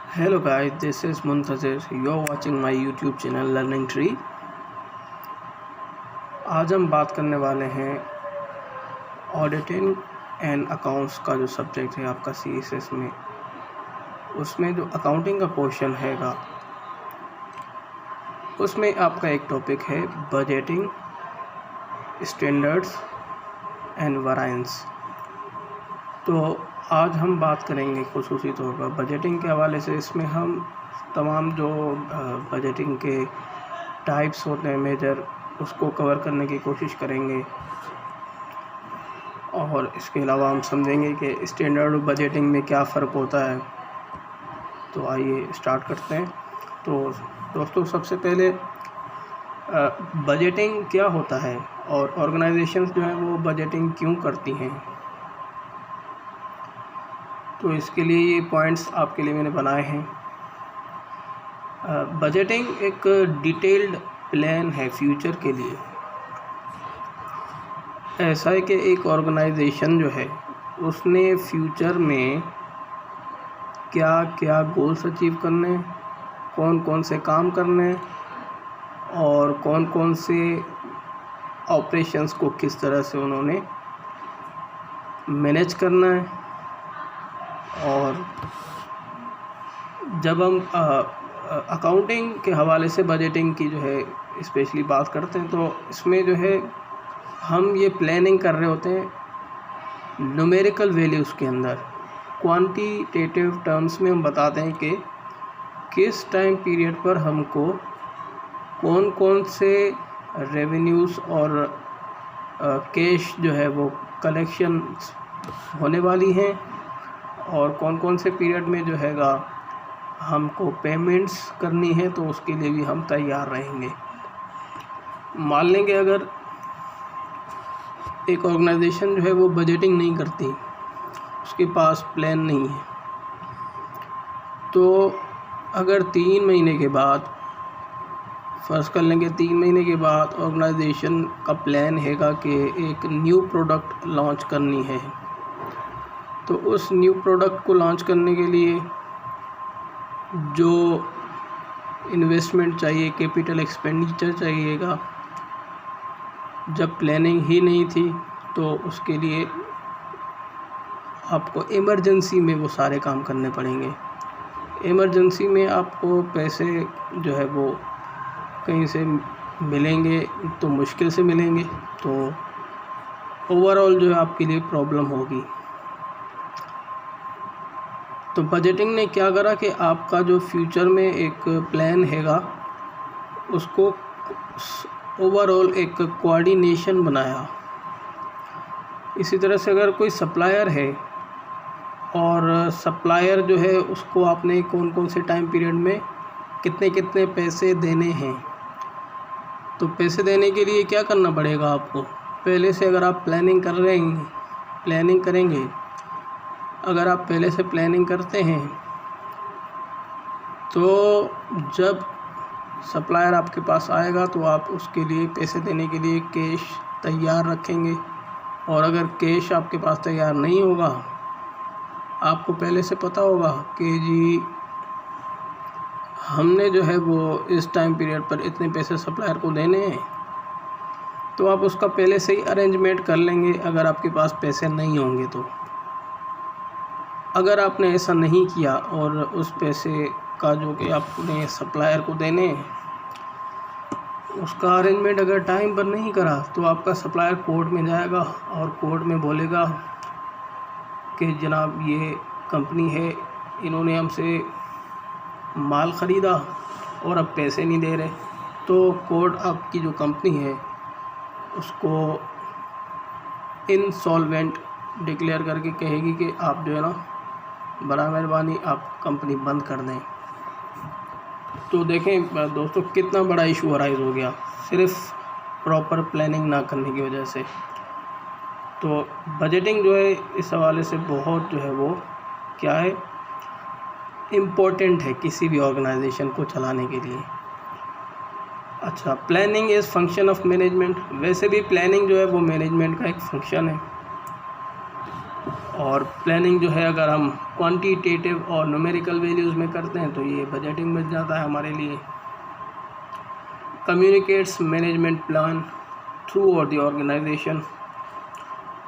Hello guys, this is Muntazir. You're watching my YouTube channel Learning Tree. आज हम बात करने वाले हैं ऑडिटिंग एंड अकाउंट्स का जो सब्जेक्ट है आपका CSS में, उसमें जो अकाउंटिंग का पोर्शन हैगा उसमें आपका एक टॉपिक है बजटिंग, स्टैंडर्ड्स एंड वैरिएंस। तो आज हम बात करेंगे खुसूसी तौर पर बजटिंग के हवाले से। इसमें हम तमाम जो बजटिंग के टाइप्स होते हैं मेजर, उसको कवर करने की कोशिश करेंगे और इसके अलावा हम समझेंगे कि स्टैंडर्ड और बजटिंग में क्या फ़र्क होता है। तो आइए स्टार्ट करते हैं। तो दोस्तों, सबसे पहले बजटिंग क्या होता है और ऑर्गेनाइजेशंस जो हैं वो बजटिंग क्यों करती हैं। तो इसके लिए ये पॉइंट्स आपके लिए मैंने बनाए हैं। बजटिंग एक डिटेल्ड प्लान है फ्यूचर के लिए। ऐसा है कि एक ऑर्गेनाइजेशन जो है उसने फ्यूचर में क्या क्या गोल्स अचीव करने, कौन कौन से काम करने और कौन कौन से ऑपरेशंस को किस तरह से उन्होंने मैनेज करना है। और जब हम अकाउंटिंग के हवाले से बजटिंग की जो है स्पेशली बात करते हैं, तो इसमें जो है हम ये प्लानिंग कर रहे होते हैं न्यूमेरिकल वैल्यूज़ के अंदर। क्वांटिटेटिव टर्म्स में हम बताते हैं कि किस टाइम पीरियड पर हमको कौन कौन से रेवेन्यूज़ और कैश जो है वो कलेक्शन होने वाली हैं और कौन कौन से पीरियड में जो हैगा हमको पेमेंट्स करनी है, तो उसके लिए भी हम तैयार रहेंगे। मान लेंगे अगर एक ऑर्गेनाइजेशन जो है वो बजटिंग नहीं करती, उसके पास प्लान नहीं है, तो अगर 3 महीने के बाद, फ़र्ज़ कर लेंगे 3 महीने के बाद ऑर्गेनाइजेशन का प्लान हैगा कि एक न्यू प्रोडक्ट लॉन्च करनी है, तो उस न्यू प्रोडक्ट को लॉन्च करने के लिए जो इन्वेस्टमेंट चाहिए, कैपिटल एक्सपेंडिचर चाहिएगा, जब प्लानिंग ही नहीं थी तो उसके लिए आपको इमरजेंसी में वो सारे काम करने पड़ेंगे। इमरजेंसी में आपको पैसे जो है वो कहीं से मिलेंगे तो मुश्किल से मिलेंगे, तो ओवरऑल जो है आपके लिए प्रॉब्लम होगी। तो बजटिंग ने क्या करा कि आपका जो फ्यूचर में एक प्लान हैगा उसको ओवरऑल एक कोऑर्डिनेशन बनाया। इसी तरह से अगर कोई सप्लायर है और सप्लायर जो है उसको आपने कौन कौन से टाइम पीरियड में कितने कितने पैसे देने हैं, तो पैसे देने के लिए क्या करना पड़ेगा आपको पहले से। अगर आप प्लानिंग करेंगे, अगर आप पहले से प्लानिंग करते हैं तो जब सप्लायर आपके पास आएगा तो आप उसके लिए पैसे देने के लिए कैश तैयार रखेंगे। और अगर कैश आपके पास तैयार नहीं होगा, आपको पहले से पता होगा कि जी हमने जो है वो इस टाइम पीरियड पर इतने पैसे सप्लायर को देने हैं, तो आप उसका पहले से ही अरेंजमेंट कर लेंगे अगर आपके पास पैसे नहीं होंगे तो। अगर आपने ऐसा नहीं किया और उस पैसे का जो कि आपने सप्लायर को देने हैं उसका अरेंजमेंट अगर टाइम पर नहीं करा, तो आपका सप्लायर कोर्ट में जाएगा और कोर्ट में बोलेगा कि जनाब ये कंपनी है, इन्होंने हमसे माल ख़रीदा और अब पैसे नहीं दे रहे। तो कोर्ट आपकी जो कंपनी है उसको इनसॉल्वेंट डिक्लेयर करके कहेगी कि आप जो है ना बड़ा मेहरबानी आप कंपनी बंद कर दें। तो देखें दोस्तों कितना बड़ा इशू अराइज हो गया सिर्फ प्रॉपर प्लानिंग ना करने की वजह से। तो बजटिंग जो है इस हवाले से बहुत जो है वो क्या है, इम्पोर्टेंट है किसी भी ऑर्गेनाइजेशन को चलाने के लिए। अच्छा, planning is function of management. वैसे भी प्लानिंग जो है वो मैनेजमेंट का एक फंक्शन है और प्लानिंग जो है अगर हम क्वांटिटेटिव और न्यूमेरिकल वैल्यूज़ में करते हैं तो ये बजटिंग बन जाता है हमारे लिए। कम्युनिकेट्स मैनेजमेंट प्लान थ्रू और द ऑर्गेनाइजेशन।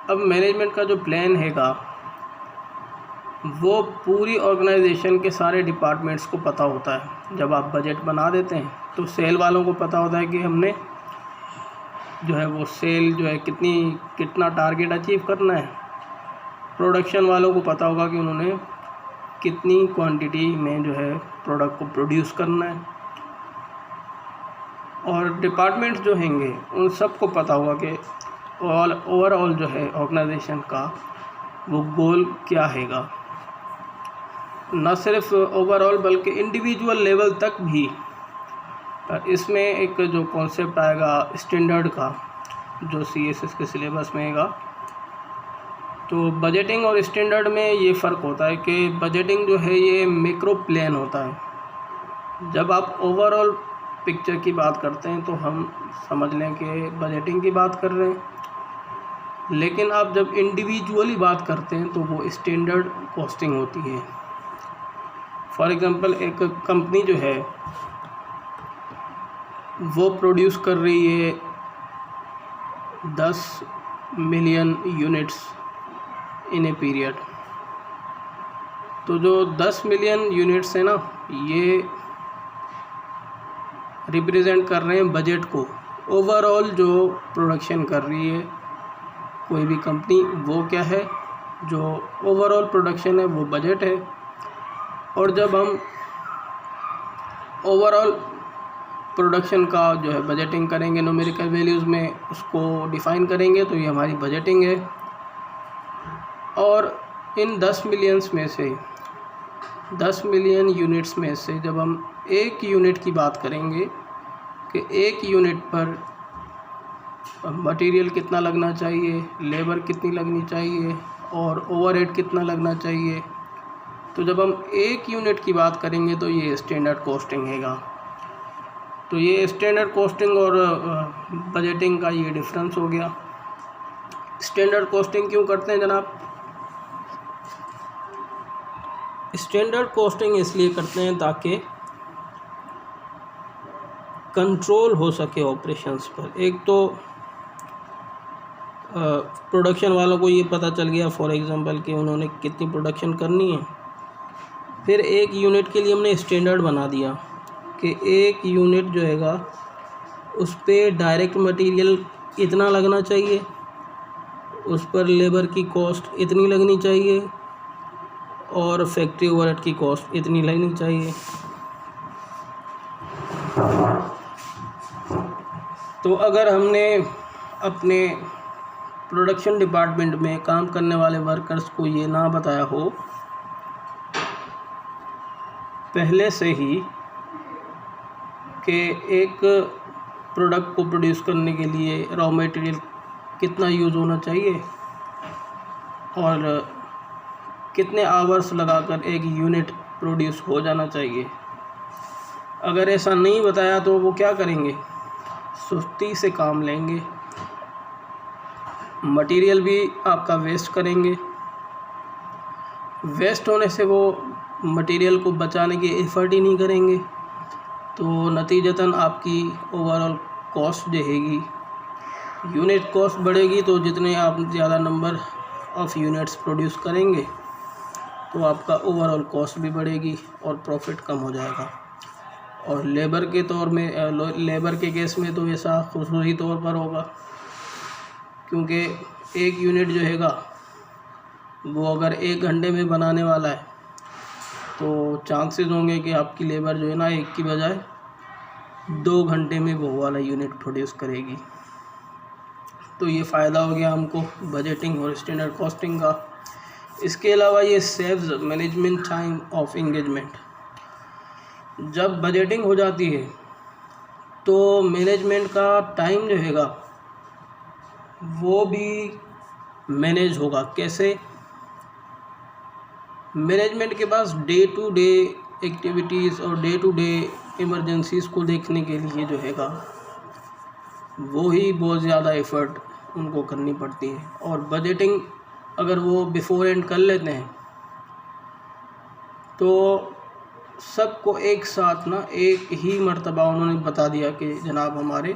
अब मैनेजमेंट का जो प्लान हैगा वो पूरी ऑर्गेनाइजेशन के सारे डिपार्टमेंट्स को पता होता है। जब आप बजट बना देते हैं तो सेल वालों को पता होता है कि हमने जो है वो सेल जो है कितना टारगेट अचीव करना है। प्रोडक्शन वालों को पता होगा कि उन्होंने कितनी क्वांटिटी में जो है प्रोडक्ट को प्रोड्यूस करना है। और डिपार्टमेंट्स जो हैंगे उन सबको पता होगा कि ओवरऑल जो है ऑर्गेनाइजेशन का वो गोल क्या हैगा। न सिर्फ ओवरऑल बल्कि इंडिविजुअल लेवल तक भी इसमें एक जो कॉन्सेप्ट आएगा स्टैंडर्ड का जो CSS के सिलेबस में आएगा। तो बजटिंग और स्टैंडर्ड में ये फ़र्क होता है कि बजटिंग जो है ये मैक्रो प्लान होता है। जब आप ओवरऑल पिक्चर की बात करते हैं तो हम समझ लें कि बजटिंग की बात कर रहे हैं, लेकिन आप जब इंडिविजुअली बात करते हैं तो वो स्टैंडर्ड कॉस्टिंग होती है। फॉर एग्ज़ाम्पल एक कंपनी जो है वो प्रोड्यूस कर रही है 10 million units in a period. तो जो 10 मिलियन यूनिट्स है ना, ये रिप्रेजेंट कर रहे हैं बजट को। ओवरऑल जो प्रोडक्शन कर रही है कोई भी कंपनी वो क्या है, जो ओवरऑल प्रोडक्शन है वो बजट है। और जब हम ओवरऑल प्रोडक्शन का जो है बजटिंग करेंगे न्यूमेरिकल वैल्यूज़ में, उसको डिफ़ाइन करेंगे तो ये हमारी बजटिंग है। और इन 10 मिलियंस में से 10 मिलियन यूनिट्स में से जब हम एक यूनिट की बात करेंगे कि एक यूनिट पर मटेरियल कितना लगना चाहिए, लेबर कितनी लगनी चाहिए और ओवरहेड कितना लगना चाहिए, तो जब हम एक यूनिट की बात करेंगे तो ये स्टैंडर्ड कॉस्टिंग हैगा। तो ये स्टैंडर्ड कॉस्टिंग और बजटिंग का ये डिफरेंस हो गया। स्टैंडर्ड कॉस्टिंग क्यों करते हैं जनाब? स्टैंडर्ड कॉस्टिंग इसलिए करते हैं ताकि कंट्रोल हो सके ऑपरेशंस पर। एक तो प्रोडक्शन वालों को ये पता चल गया फॉर एग्जांपल कि उन्होंने कितनी प्रोडक्शन करनी है। फिर एक यूनिट के लिए हमने स्टैंडर्ड बना दिया कि एक यूनिट जो हैगा उस पर डायरेक्ट मटेरियल इतना लगना चाहिए, उस पर लेबर की कॉस्ट इतनी लगनी चाहिए और फैक्ट्री ओवरहेड की कॉस्ट इतनी लगनी चाहिए। तो अगर हमने अपने प्रोडक्शन डिपार्टमेंट में काम करने वाले वर्कर्स को ये ना बताया हो पहले से ही कि एक प्रोडक्ट को प्रोड्यूस करने के लिए रॉ मटेरियल कितना यूज़ होना चाहिए और कितने आवर्स लगाकर एक यूनिट प्रोड्यूस हो जाना चाहिए, अगर ऐसा नहीं बताया तो वो क्या करेंगे? सुस्ती से काम लेंगे, मटेरियल भी आपका वेस्ट करेंगे। वेस्ट होने से वो मटेरियल को बचाने की एफर्ट ही नहीं करेंगे, तो नतीजतन आपकी ओवरऑल कॉस्ट जो हैगी, यूनिट कॉस्ट बढ़ेगी। तो जितने आप ज़्यादा नंबर ऑफ़ यूनिट्स प्रोड्यूस करेंगे तो आपका ओवरऑल कॉस्ट भी बढ़ेगी और प्रॉफिट कम हो जाएगा। और लेबर के तौर में लेबर के केस में तो ऐसा खुसूसी तौर पर होगा, क्योंकि एक यूनिट जो हैगा वो अगर 1 घंटे में बनाने वाला है तो चांसेस होंगे कि आपकी लेबर जो है ना 1 की बजाय 2 घंटे में वो वाला यूनिट प्रोड्यूस करेगी। तो ये फ़ायदा हो गया हमको बजटिंग और स्टैंडर्ड कॉस्टिंग का। इसके अलावा ये saves management time of engagement. जब बजटिंग हो जाती है तो मैनेजमेंट का टाइम जो हैगा वो भी मैनेज होगा। कैसे? मैनेजमेंट के पास डे टू डे एक्टिविटीज़ और डे टू डे इमरजेंसीज़ को देखने के लिए जो हैगा वो ही बहुत ज़्यादा एफ़र्ट उनको करनी पड़ती है। और बजटिंग अगर वो बिफोर एंड कर लेते हैं तो सबको एक साथ ना एक ही मर्तबा उन्होंने बता दिया कि जनाब हमारे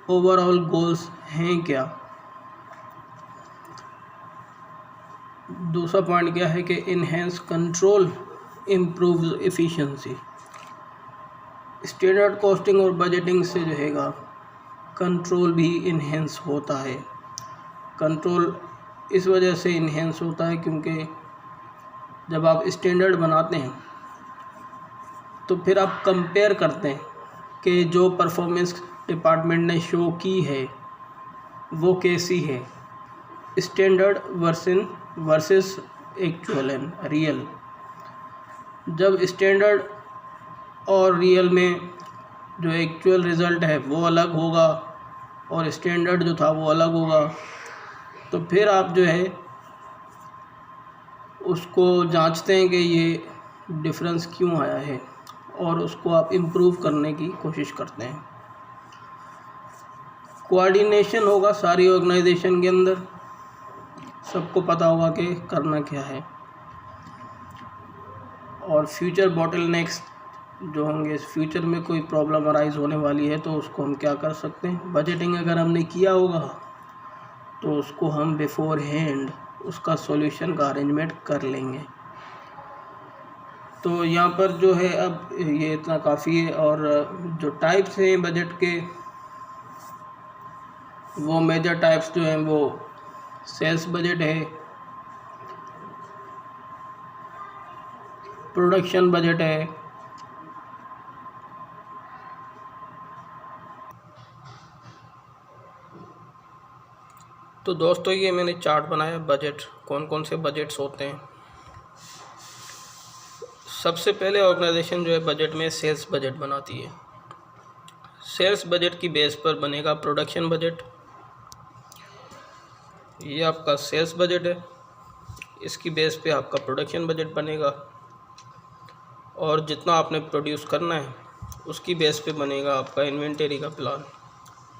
ओवरऑल गोल्स हैं क्या। दूसरा पॉइंट क्या है कि enhance control improve efficiency. Standard costing और बजटिंग से जो हैगा कंट्रोल भी इन्हेंस होता है। कंट्रोल इस वजह से इन्हेंस होता है क्योंकि जब आप स्टैंडर्ड बनाते हैं तो फिर आप कंपेयर करते हैं कि जो परफॉर्मेंस डिपार्टमेंट ने शो की है वो कैसी है, standard versus actual and real. जब स्टैंडर्ड और रियल में जो एक्चुअल रिज़ल्ट है वो अलग होगा और स्टैंडर्ड जो था वो अलग होगा, तो फिर आप जो है उसको जांचते हैं कि ये डिफरेंस क्यों आया है और उसको आप इम्प्रूव करने की कोशिश करते हैं। कोऑर्डिनेशन होगा सारी ऑर्गेनाइजेशन के अंदर, सबको पता होगा कि करना क्या है। और फ्यूचर बॉटलनेक्स जो होंगे, इस फ्यूचर में कोई प्रॉब्लम अराइज होने वाली है तो उसको हम क्या कर सकते हैं। बजटिंग अगर हमने किया होगा तो उसको हम बिफोर हैंड उसका सॉल्यूशन का अरेंजमेंट कर लेंगे। तो यहाँ पर जो है अब ये इतना काफ़ी है। और जो टाइप्स हैं बजट के, वो मेजर टाइप्स जो हैं वो सेल्स बजट है, प्रोडक्शन बजट है, तो दोस्तों ये मैंने चार्ट बनाया बजट, कौन कौन से बजट्स होते हैं। सबसे पहले ऑर्गेनाइजेशन जो है बजट में सेल्स बजट बनाती है। सेल्स बजट की बेस पर बनेगा प्रोडक्शन बजट। ये आपका सेल्स बजट है, इसकी बेस पे आपका प्रोडक्शन बजट बनेगा। और जितना आपने प्रोड्यूस करना है उसकी बेस पे बनेगा आपका इन्वेंटरी का प्लान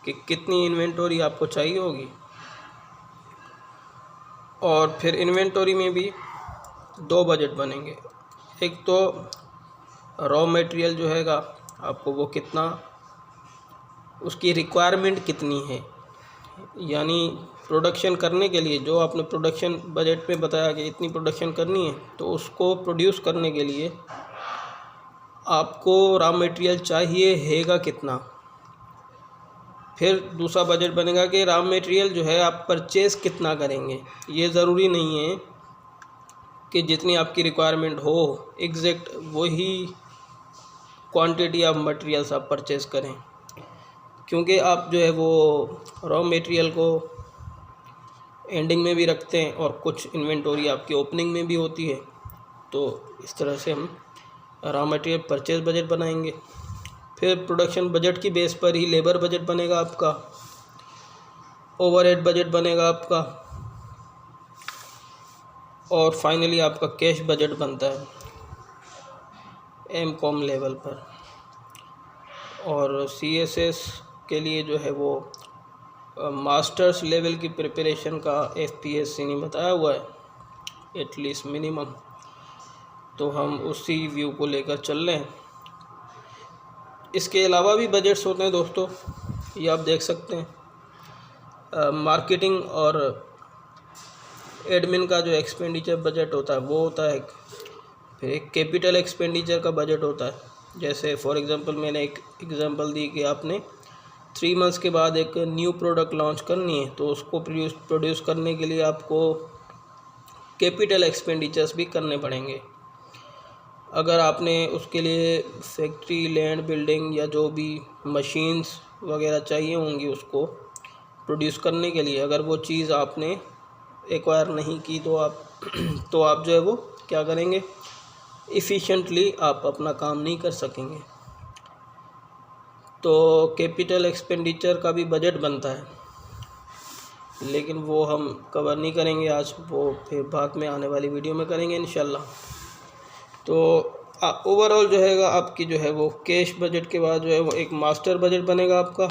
कि कितनी इन्वेंटरी आपको चाहिए होगी। और फिर इन्वेंटरी में भी दो बजट बनेंगे। एक तो रॉ मटेरियल जो हैगा आपको वो कितना, उसकी रिक्वायरमेंट कितनी है, यानी प्रोडक्शन करने के लिए जो आपने प्रोडक्शन बजट में बताया कि इतनी प्रोडक्शन करनी है, तो उसको प्रोड्यूस करने के लिए आपको रॉ मटेरियल चाहिए हैगा कितना। फिर दूसरा बजट बनेगा कि रॉ मटेरियल जो है आप परचेज़ कितना करेंगे। ये ज़रूरी नहीं है कि जितनी आपकी रिक्वायरमेंट हो एग्जैक्ट वही क्वांटिटी ऑफ मटेरियल्स आप परचेज़ करें, क्योंकि आप जो है वो रॉ मटेरियल को एंडिंग में भी रखते हैं और कुछ इन्वेंटरी आपकी ओपनिंग में भी होती है। तो इस तरह से हम रॉ मटेरियल परचेज बजट बनाएंगे। फिर प्रोडक्शन बजट की बेस पर ही लेबर बजट बनेगा आपका, ओवरहेड बजट बनेगा आपका, और फाइनली आपका कैश बजट बनता है एमकॉम लेवल पर। और सीएसएस के लिए जो है वो मास्टर्स लेवल की प्रिपरेशन का एफपीएससी ने बताया हुआ है एटलीस्ट मिनिमम, तो हम उसी व्यू को लेकर चल रहे हैं। इसके अलावा भी बजट्स होते हैं दोस्तों, ये आप देख सकते हैं। मार्केटिंग और एडमिन का जो एक्सपेंडिचर बजट होता है वो होता है। फिर एक कैपिटल एक्सपेंडिचर का बजट होता है। जैसे फॉर एग्जांपल मैंने एक एग्जांपल दी कि आपने 3 मंथ्स के बाद एक न्यू प्रोडक्ट लॉन्च करनी है, तो उसको प्रोड्यूस करने के लिए आपको कैपिटल एक्सपेंडिचर्स भी करने पड़ेंगे। अगर आपने उसके लिए फैक्ट्री, लैंड, बिल्डिंग या जो भी मशीन्स वगैरह चाहिए होंगी उसको प्रोड्यूस करने के लिए, अगर वो चीज़ आपने एक्वायर नहीं की तो आप जो है वो क्या करेंगे, इफ़िशेंटली आप अपना काम नहीं कर सकेंगे। तो कैपिटल एक्सपेंडिचर का भी बजट बनता है, लेकिन वो हम कवर नहीं करेंगे आज, वो फिर बाद में आने वाली वीडियो में करेंगे इंशाल्लाह। तो ओवरऑल जो है आपकी जो है वो कैश बजट के बाद जो है वो एक मास्टर बजट बनेगा आपका,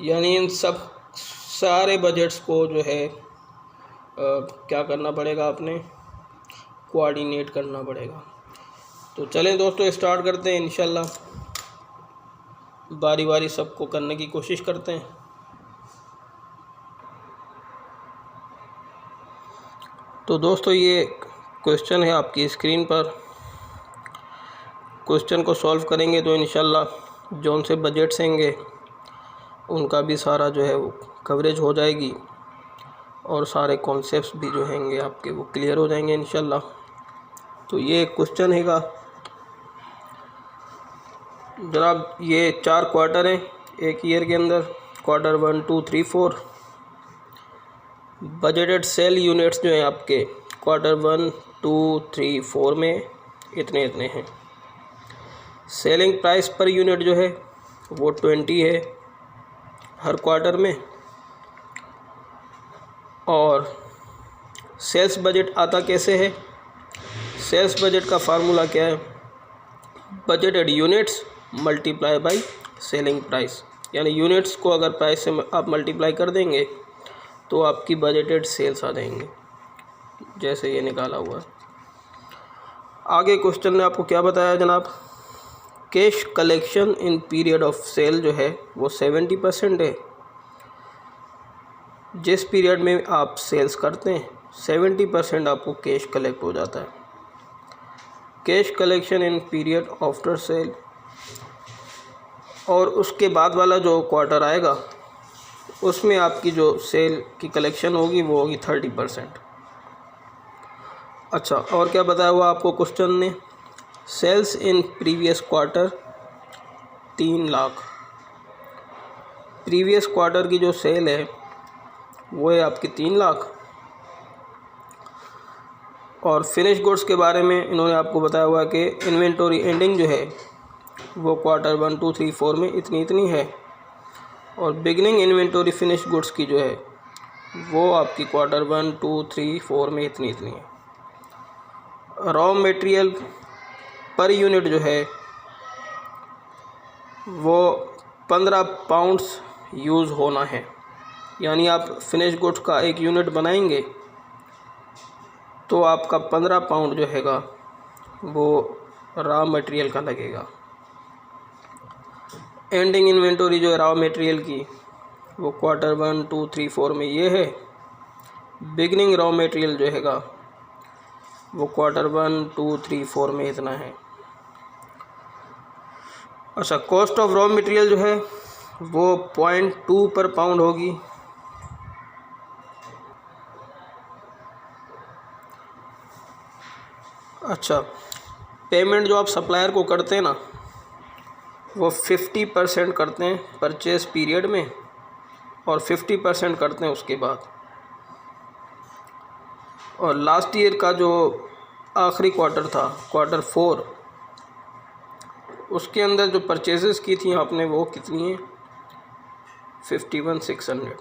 यानी इन सब सारे बजट्स को जो है क्या करना पड़ेगा, आपने कोऑर्डिनेट करना पड़ेगा। तो चलें दोस्तों स्टार्ट करते हैं, इंशाल्लाह बारी बारी सबको करने की कोशिश करते हैं। तो दोस्तों ये क्वेश्चन है आपकी स्क्रीन पर। क्वेश्चन को सॉल्व करेंगे तो इंशाल्लाह जो उनसे बजट्स होंगे उनका भी सारा जो है वो कवरेज हो जाएगी और सारे कॉन्सेप्ट्स भी जो होंगे आपके वो क्लियर हो जाएंगे इंशाल्लाह। तो ये क्वेश्चन हैगा जनाब, ये 4 क्वार्टर हैं एक ईयर के अंदर, क्वार्टर 1, 2, 3, 4। बजटेड सेल यूनिट्स जो हैं आपके क्वार्टर 1, 2, 3, 4 में इतने इतने हैं। सेलिंग प्राइस पर यूनिट जो है वो 20 है हर क्वार्टर में। और सेल्स बजट आता कैसे है? सेल्स बजट का फार्मूला क्या है? Budgeted units multiply by selling price, यानी यूनिट्स को अगर प्राइस से आप मल्टीप्लाई कर देंगे तो आपकी बजटेड सेल्स आ जाएंगे, जैसे ये निकाला हुआ है। आगे क्वेश्चन ने आपको क्या बताया जनाब? Cash collection in period of sale जो है वो 70% है। जिस पीरियड में आप सेल्स करते हैं 70% आपको कैश कलेक्ट हो जाता है। Cash collection in period after cell, और उसके बाद वाला जो क्वार्टर आएगा उसमें आपकी जो सेल की कलेक्शन होगी वो होगी 30%। अच्छा, और क्या बताया हुआ आपको क्वेश्चन ने? Sales in previous quarter 3 lakh. Previous quarter की जो सेल है वो है आपकी 3 लाख। और फिनिश गुड्स के बारे में इन्होंने आपको बताया हुआ कि इन्वेंटरी एंडिंग जो है वो क्वार्टर 1, 2, 3, 4 में इतनी इतनी है। और बिगनिंग इन्वेंटरी फिनिश गुड्स की जो है वो आपकी क्वार्टर 1, 2, 3, 4 में इतनी इतनी है। रॉ मटेरियल पर यूनिट जो है वो 15 पाउंड्स यूज़ होना है, यानी आप फिनिश गुड्स का एक यूनिट बनाएंगे तो आपका 15 पाउंड जो हैगा वो रॉ मटेरियल का लगेगा। एंडिंग इन्वेंटरी जो है रॉ मटेरियल की वो क्वार्टर 1, 2, 3, 4 में ये है। बिगनिंग रॉ मटेरियल जो हैगा वो क्वार्टर 1, 2, 3, 4 में इतना है। अच्छा, कॉस्ट ऑफ रॉ मटेरियल जो है वो 0.2 पर पाउंड होगी। अच्छा, पेमेंट जो आप सप्लायर को करते हैं ना वो 50% करते हैं परचेज पीरियड में और 50% करते हैं उसके बाद। और लास्ट ईयर का जो आखिरी क्वार्टर था, क्वार्टर 4, उसके अंदर जो परचेजेस की थी आपने वो कितनी है? 51,600।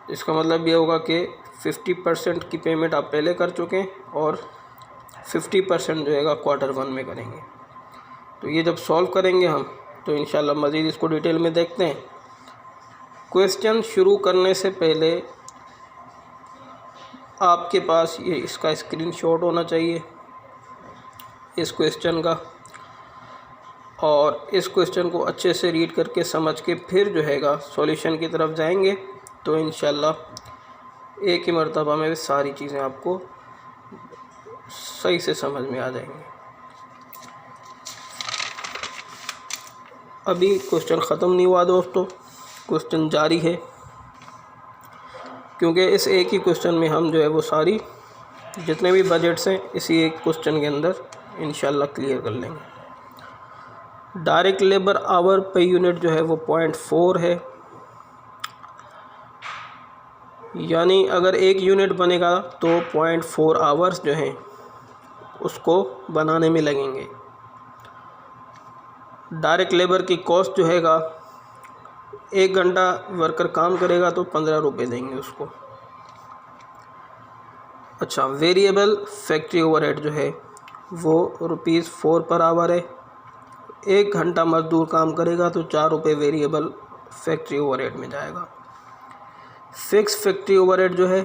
इसका मतलब ये होगा कि 50% की पेमेंट आप पहले कर चुके हैं और 50% जो है क्वार्टर 1 में करेंगे। तो ये जब सॉल्व करेंगे हम तो इंशाल्लाह मज़ीद इसको डिटेल में देखते हैं। क्वेश्चन शुरू करने से पहले आपके पास ये इसका स्क्रीनशॉट होना चाहिए इस क्वेश्चन का, और इस क्वेश्चन को अच्छे से रीड करके समझ के फिर जो हैगा सॉल्यूशन की तरफ जाएंगे तो इंशाल्लाह एक ही मर्तबा में सारी चीज़ें आपको सही से समझ में आ जाएंगी। अभी क्वेश्चन ख़त्म नहीं हुआ दोस्तों, क्वेश्चन जारी है, क्योंकि इस एक ही क्वेश्चन में हम जो है वो सारी जितने भी बजट्स हैं इसी एक क्वेश्चन के अंदर इंशाल्लाह क्लियर कर लेंगे। डायरेक्ट लेबर आवर पे यूनिट जो है वो 0.4 है, यानी अगर एक यूनिट बनेगा तो 0.4 आवर्स जो हैं उसको बनाने में लगेंगे। डायरेक्ट लेबर की कॉस्ट जो हैगा 1 घंटा वर्कर काम करेगा तो 15 रुपये देंगे उसको। अच्छा, वेरिएबल फैक्ट्री ओवरहेड जो है वो ₹4 पर आवर है। 1 घंटा मजदूर काम करेगा तो 4 रुपये वेरिएबल फैक्ट्री ओवरहेड में जाएगा। फिक्स फैक्ट्री ओवरहेड जो है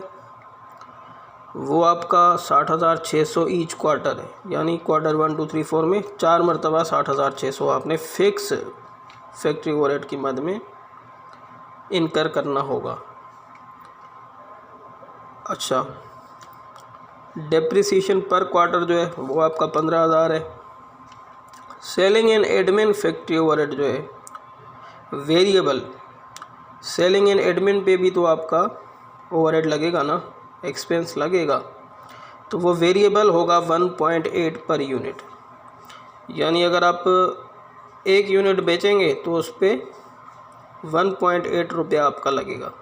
वो आपका 60,600 ईच क्वार्टर है, यानी क्वार्टर 1 2 3 4 में 4 मरतबा 60,600 आपने फिक्स फैक्ट्री ओवरहेड की मद में इनकर करना होगा। अच्छा, डेप्रिसिएशन पर क्वार्टर जो है वो आपका 15,000 है। Selling and admin factory overhead जो है वेरिएबल, सेलिंग एंड एडमिन पे भी तो आपका ओवरहेड लगेगा ना, एक्सपेंस लगेगा, तो वो वेरिएबल होगा 1.8 पर यूनिट। यानी अगर आप 1 यूनिट बेचेंगे तो उस पर 1.8 रुपया आपका लगेगा।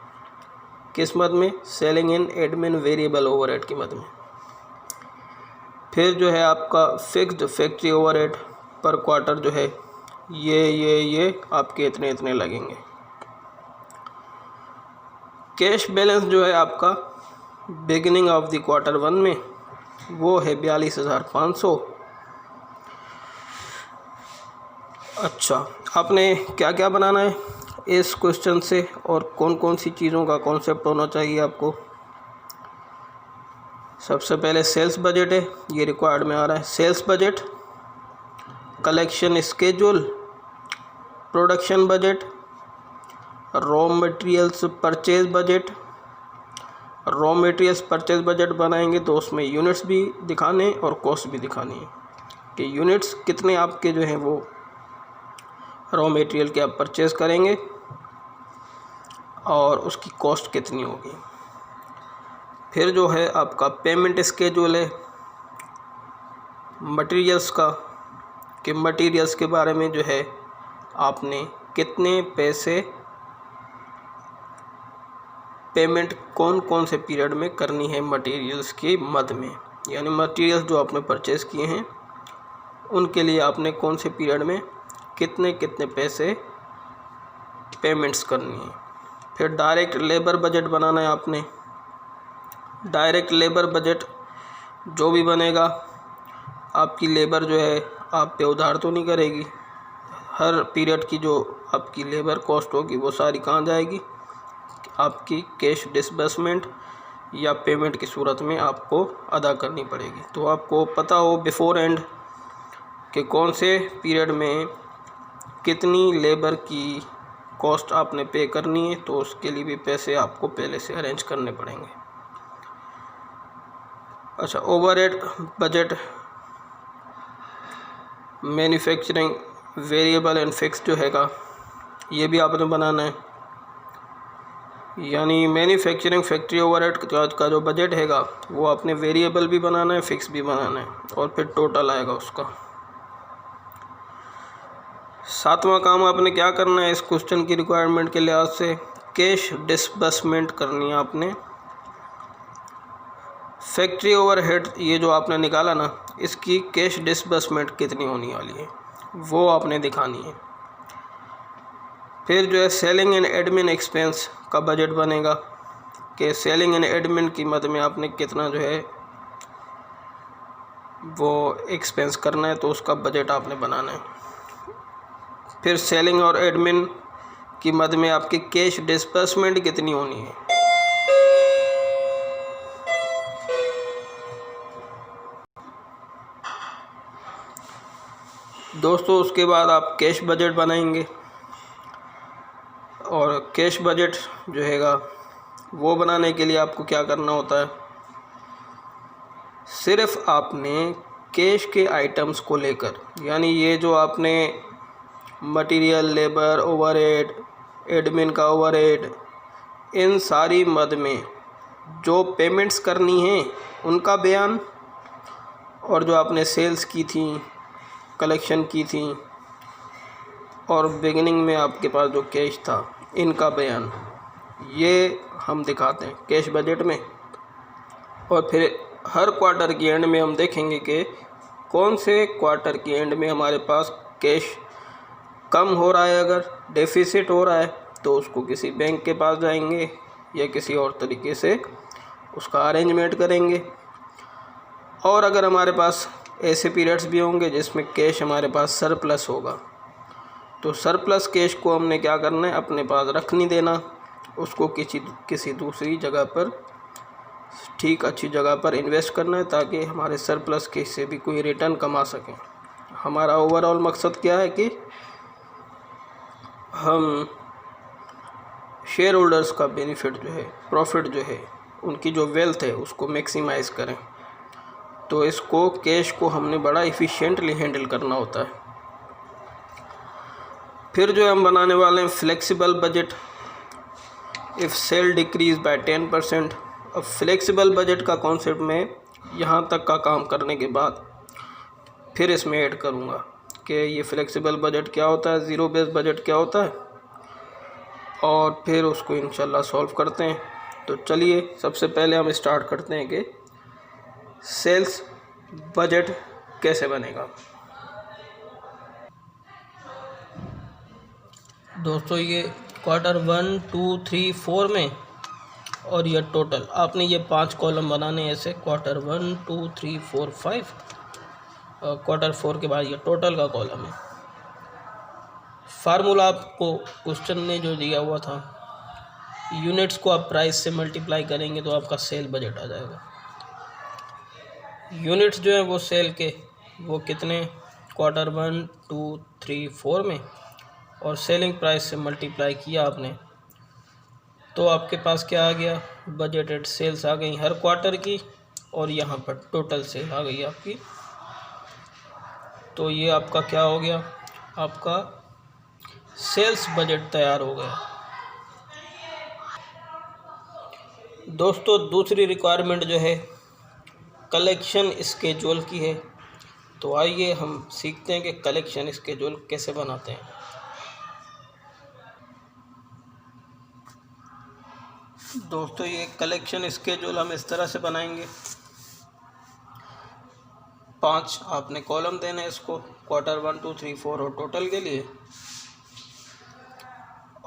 किस मद में? Selling and admin variable overhead की मद में। फिर जो है आपका फिक्स्ड फैक्ट्री ओवरहेड पर क्वार्टर जो है ये आपके इतने लगेंगे। कैश बैलेंस जो है आपका बिगिनिंग ऑफ द क्वार्टर 1 में वो है 42,500। अच्छा, आपने क्या क्या बनाना है इस क्वेश्चन से और कौन कौन सी चीज़ों का कॉन्सेप्ट होना चाहिए आपको? सबसे पहले सेल्स बजट है, ये रिक्वायर्ड में आ रहा है। Sales budget, collection schedule, production budget, raw materials purchase budget. Raw materials purchase budget बनाएंगे तो उसमें यूनिट्स भी दिखाने और कॉस्ट भी दिखानी है कि यूनिट्स कितने आपके जो हैं वो रॉ मटेरियल के आप परचेज़ करेंगे और उसकी कॉस्ट कितनी होगी। फिर जो है आपका पेमेंट स्केड्यूल है मटेरियल्स का, कि मटेरियल्स के बारे में जो है आपने कितने पैसे पेमेंट कौन कौन से पीरियड में करनी है मटेरियल्स की मद में, यानी मटेरियल्स जो आपने परचेज़ किए हैं उनके लिए आपने कौन से पीरियड में कितने कितने पैसे पेमेंट्स करनी है। फिर डायरेक्ट लेबर बजट बनाना है आपने। डायरेक्ट लेबर बजट जो भी बनेगा, आपकी लेबर जो है आप पे उधार तो नहीं करेगी, हर पीरियड की जो आपकी लेबर कॉस्ट होगी वो सारी कहाँ जाएगी? आपकी कैश डिसबर्समेंट या पेमेंट की सूरत में आपको अदा करनी पड़ेगी। तो आपको पता हो बिफोर एंड कि कौन से पीरियड में कितनी लेबर की कॉस्ट आपने पे करनी है, तो उसके लिए भी पैसे आपको पहले से अरेंज करने पड़ेंगे। अच्छा, overhead budget, manufacturing variable and fix जो हैगा ये भी आपने बनाना है। यानी मैन्युफैक्चरिंग फैक्ट्री ओवरहेड का जो बजट हैगा वो आपने वेरिएबल भी बनाना है, फिक्स भी बनाना है, और फिर टोटल आएगा उसका। 7वां काम आपने क्या करना है इस क्वेश्चन की रिक्वायरमेंट के लिहाज से? कैश डिसबर्समेंट करनी है आपने। फैक्ट्री ओवरहेड ये जो आपने निकाला ना, इसकी कैश डिसबर्समेंट कितनी होने वाली है वो आपने दिखानी है। फिर जो है सेलिंग एंड एडमिन एक्सपेंस का बजट बनेगा कि सेलिंग एंड एडमिन की मद में आपने कितना जो है वो एक्सपेंस करना है, तो उसका बजट आपने बनाना है। फिर सेलिंग और एडमिन की मद में आपकी कैश डिसबर्समेंट कितनी होनी है। दोस्तों उसके बाद आप कैश बजट बनाएंगे, और कैश बजट जो हैगा वो बनाने के लिए आपको क्या करना होता है? सिर्फ आपने कैश के आइटम्स को लेकर, यानी ये जो आपने मटेरियल, लेबर, ओवरहेड, एडमिन का ओवरहेड, इन सारी मद में जो पेमेंट्स करनी हैं उनका बयान, और जो आपने सेल्स की थी, कलेक्शन की थी, और बिगिनिंग में आपके पास जो कैश था, इनका बयान, ये हम दिखाते हैं कैश बजट में। और फिर हर क्वार्टर की एंड में हम देखेंगे कि कौन से क्वार्टर की एंड में हमारे पास कैश कम हो रहा है, अगर डेफिसिट हो रहा है तो उसको किसी बैंक के पास जाएंगे या किसी और तरीके से उसका अरेंजमेंट करेंगे। और अगर हमारे पास ऐसे पीरियड्स भी होंगे जिसमें कैश हमारे पास सरप्लस होगा, तो सरप्लस कैश को हमने क्या करना है? अपने पास रख नहीं देना, उसको किसी दूसरी जगह पर ठीक अच्छी जगह पर इन्वेस्ट करना है ताकि हमारे सरप्लस के हिस्से भी कोई रिटर्न कमा सकें। हमारा ओवरऑल मकसद क्या है कि हम शेयर होल्डर्स का बेनिफिट जो है, प्रॉफिट जो है, उनकी जो वेल्थ है उसको मैक्सिमाइज़ करें। तो इसको कैश को हमने बड़ा इफ़िशिएंटली हैंडल करना होता है। फिर जो हम बनाने वाले हैं flexible budget if sale decrease by 10%। अब फ्लेक्सिबल बजट का कॉन्सेप्ट मैं यहाँ तक का काम करने के बाद फिर इसमें ऐड करूँगा कि ये फ्लेक्सिबल बजट क्या होता है, ज़ीरो बेस बजट क्या होता है, और फिर उसको इंशाल्लाह सॉल्व करते हैं। तो चलिए सबसे पहले हम स्टार्ट करते हैं कि सेल्स बजट कैसे बनेगा। दोस्तों ये क्वार्टर 1, 2, 3, 4 में और ये टोटल आपने ये 5 कॉलम बनाने ऐसे, क्वार्टर 1, 2, 3, 4, 5, क्वार्टर 4 के बाद ये टोटल का कॉलम है। फार्मूला आपको क्वेश्चन ने जो दिया हुआ था, यूनिट्स को आप प्राइस से मल्टीप्लाई करेंगे तो आपका सेल बजट आ जाएगा। यूनिट्स जो है वो सेल के वो कितने, क्वार्टर 1, 2, 3, 4 में, और सेलिंग प्राइस से मल्टीप्लाई किया आपने तो आपके पास क्या आ गया, बजटेड सेल्स आ गई हर क्वार्टर की, और यहाँ पर टोटल सेल आ गई आपकी। तो ये आपका क्या हो गया, आपका सेल्स बजट तैयार हो गया। दोस्तों दूसरी रिक्वायरमेंट जो है कलेक्शन स्केड्यूल की है। तो आइए हम सीखते हैं कि कलेक्शन स्केड्यूल कैसे बनाते हैं। दोस्तों ये कलेक्शन स्केड्यूल हम इस तरह से बनाएंगे, 5 आपने कॉलम देने इसको, क्वार्टर 1, 2, 3, 4 और टोटल के लिए।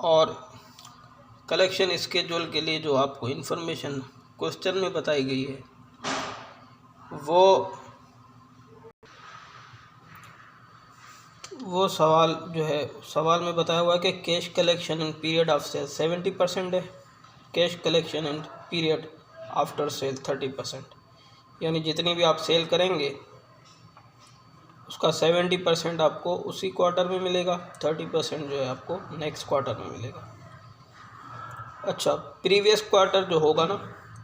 और कलेक्शन स्केड्यूल के लिए जो आपको इन्फॉर्मेशन क्वेश्चन में बताई गई है वो सवाल जो है, सवाल में बताया हुआ है कि cash collection in period of sale 70% है, cash collection in period after sale 30%। यानी जितनी भी आप सेल करेंगे उसका 70% आपको उसी क्वार्टर में मिलेगा, 30% जो है आपको नेक्स्ट क्वार्टर में मिलेगा। अच्छा, प्रीवियस क्वार्टर जो होगा ना,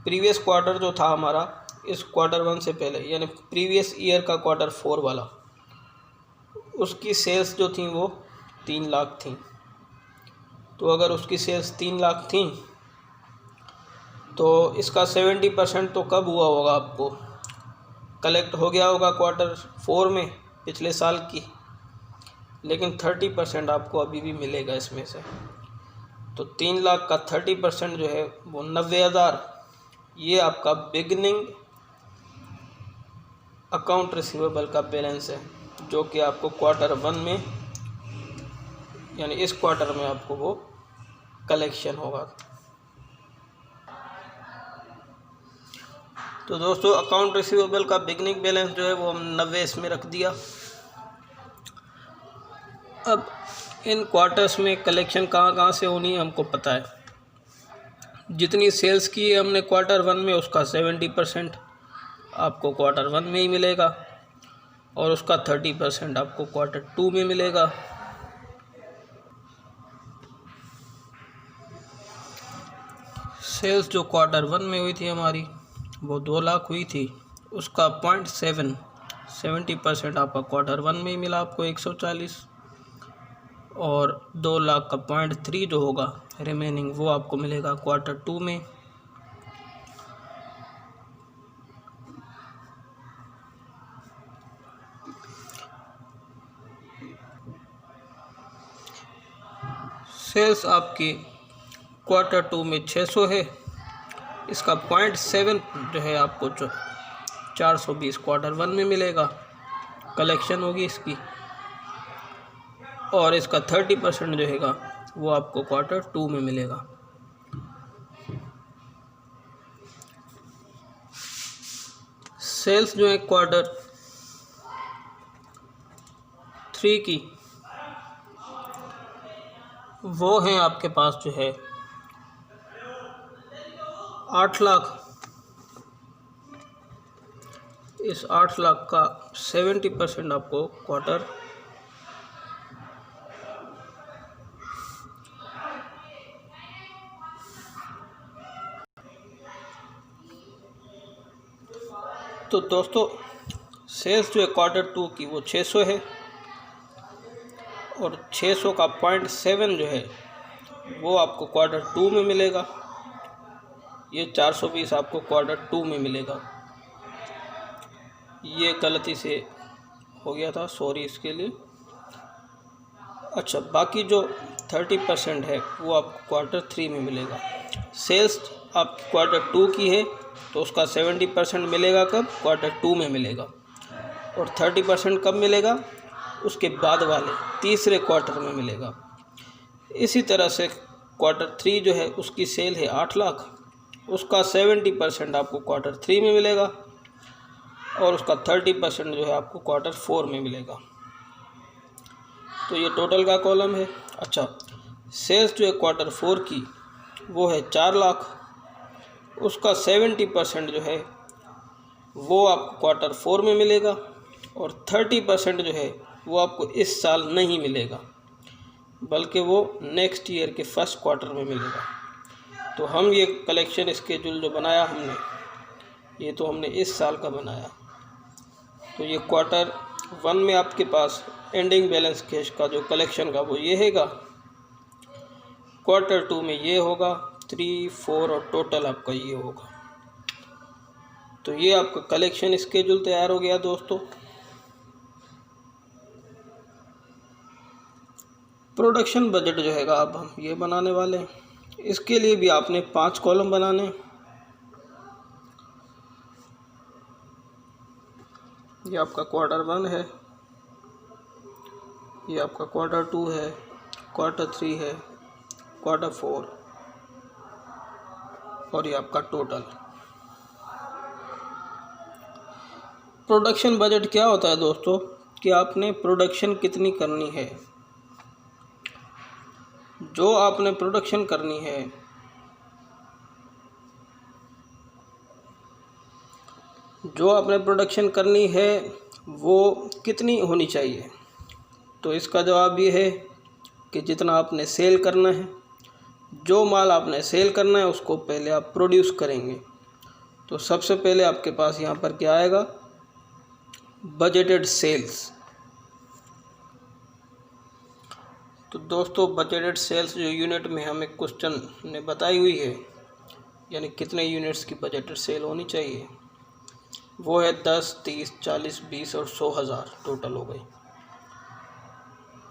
प्रीवियस क्वार्टर जो था हमारा इस क्वार्टर 1 से पहले, यानी प्रीवियस ईयर का क्वार्टर 4 वाला, उसकी सेल्स जो थी वो 3 लाख थी। तो अगर उसकी सेल्स 3 लाख थी तो इसका 70% तो कब हुआ होगा, आपको कलेक्ट हो गया होगा क्वार्टर 4 में पिछले साल की, लेकिन 30% आपको अभी भी मिलेगा इसमें से। तो 3 लाख का 30% जो है वो 90,000, ये आपका बिगनिंग अकाउंट रिसीवेबल का बैलेंस है, जो कि आपको क्वार्टर 1 में यानी इस क्वार्टर में आपको वो कलेक्शन होगा। तो दोस्तों अकाउंट रिसीवेबल का बिगनिंग बैलेंस जो है वो हम 90 इसमें रख दिया। अब इन क्वार्टर्स में कलेक्शन कहाँ कहाँ से होनी है हमको पता है। जितनी सेल्स की है हमने क्वार्टर 1 में, उसका 70% आपको क्वार्टर 1 में ही मिलेगा, और उसका 30% आपको क्वार्टर 2 में मिलेगा। सेल्स जो क्वार्टर 1 में हुई थी हमारी वो 2 लाख हुई थी, उसका 70% आपका क्वार्टर 1 में ही मिला आपको 140, और 2 लाख का 0.3 जो होगा रिमेनिंग वो आपको मिलेगा क्वार्टर 2 में। सेल्स आपकी क्वार्टर 2 में 600 है, इसका 0.7 जो है आपको 420 क्वार्टर 1 में मिलेगा, कलेक्शन होगी इसकी, और इसका 30% जो हैगा वो आपको क्वार्टर 2 में मिलेगा। सेल्स जो है क्वार्टर 3 की वो हैं आपके पास जो है 8 लाख, इस 8 लाख का 70% आपको क्वार्टर तो दोस्तों सेल्स जो है क्वार्टर 2 की वो 600 है और 600 का 0.7 जो है वो आपको क्वार्टर 2 में मिलेगा। ये 420 आपको क्वार्टर 2 में मिलेगा। ये गलती से हो गया था, सॉरी इसके लिए। अच्छा, बाकी जो 30% है वो आपको क्वार्टर 3 में मिलेगा। सेल्स आपकी क्वार्टर 2 की है तो उसका 70% मिलेगा कब? क्वार्टर 2 में मिलेगा। और 30% कब मिलेगा? उसके बाद वाले तीसरे क्वार्टर में मिलेगा। इसी तरह से क्वार्टर 3 जो है उसकी सेल है 8 लाख, उसका 70% आपको क्वार्टर 3 में मिलेगा और उसका 30% जो है आपको क्वार्टर 4 में मिलेगा। तो ये टोटल का कॉलम है। अच्छा, सेल्स जो है क्वार्टर 4 की वो है 4 लाख, उसका 70% जो है वो आपको क्वार्टर 4 में मिलेगा और 30% जो है वो आपको इस साल नहीं मिलेगा, बल्कि वो नेक्स्ट ईयर के फर्स्ट क्वार्टर में मिलेगा। तो हम ये कलेक्शन स्केड्यूल जो बनाया हमने, ये तो हमने इस साल का बनाया। तो ये क्वार्टर 1 में आपके पास एंडिंग बैलेंस कैश का जो कलेक्शन का वो ये हैगा, क्वार्टर 2 में ये होगा 3, 4 और टोटल आपका ये होगा। तो ये आपका कलेक्शन स्केड्यूल तैयार हो गया दोस्तों। प्रोडक्शन बजट जो हैगा अब हम ये बनाने वाले हैं। इसके लिए भी आपने 5 कॉलम बनाने। ये आपका क्वार्टर 1 है, ये आपका क्वार्टर 2 है, क्वार्टर 3 है, क्वार्टर 4 और ये आपका टोटल। प्रोडक्शन बजट क्या होता है दोस्तों कि आपने प्रोडक्शन कितनी करनी है। जो आपने प्रोडक्शन करनी है वो कितनी होनी चाहिए। तो इसका जवाब ये है कि जितना आपने सेल करना है, जो माल आपने सेल करना है उसको पहले आप प्रोड्यूस करेंगे। तो सबसे पहले आपके पास यहाँ पर क्या आएगा? Budgeted sales. तो दोस्तों बजटेड सेल्स जो यूनिट में हमें क्वेश्चन ने बताई हुई है, यानी कितने यूनिट्स की बजटेड सेल होनी चाहिए, वो है 10, 30, 40, 20 और 100,000 टोटल हो गई।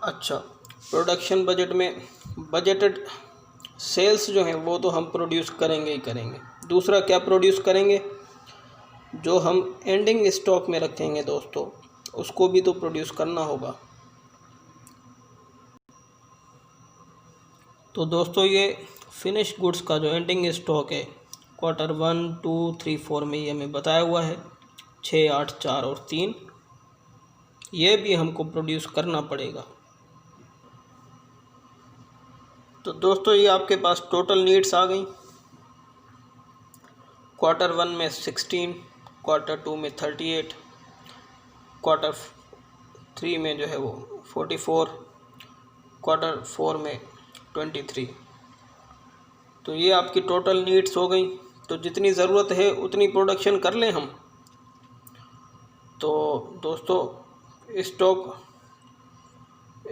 अच्छा, प्रोडक्शन बजट में बजटेड सेल्स जो हैं वो तो हम प्रोड्यूस करेंगे ही करेंगे। दूसरा क्या प्रोड्यूस करेंगे? जो हम एंडिंग स्टॉक में रखेंगे दोस्तों, उसको भी तो प्रोड्यूस करना होगा। तो दोस्तों ये फिनिश गुड्स का जो एंडिंग स्टॉक है क्वार्टर 1, 2, 3, 4 में ये हमें बताया हुआ है 6, 8, 4 और 3। ये भी हमको प्रोड्यूस करना पड़ेगा। तो दोस्तों ये आपके पास टोटल नीड्स आ गई। क्वार्टर 1 में 16, क्वार्टर 2 में 38, क्वार्टर 3 में जो है वो 44, क्वार्टर 4 में 23। तो ये आपकी टोटल नीड्स हो गई। तो जितनी ज़रूरत है उतनी प्रोडक्शन कर लें हम। तो दोस्तों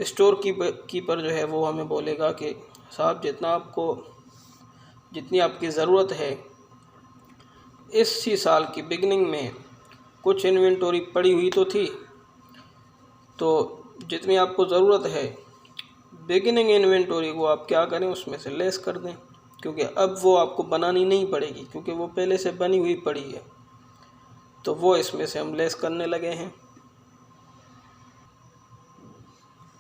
स्टोर कीपर जो है वो हमें बोलेगा कि साहब जितनी आपकी ज़रूरत है, इसी साल की बिगनिंग में कुछ इन्वेंटरी पड़ी हुई तो थी, तो जितनी आपको ज़रूरत है बिगिनिंग इन्वेंटरी वो आप क्या करें, उसमें से लेस कर दें, क्योंकि अब वो आपको बनानी नहीं पड़ेगी, क्योंकि वो पहले से बनी हुई पड़ी है। तो वो इसमें से हम लेस करने लगे हैं।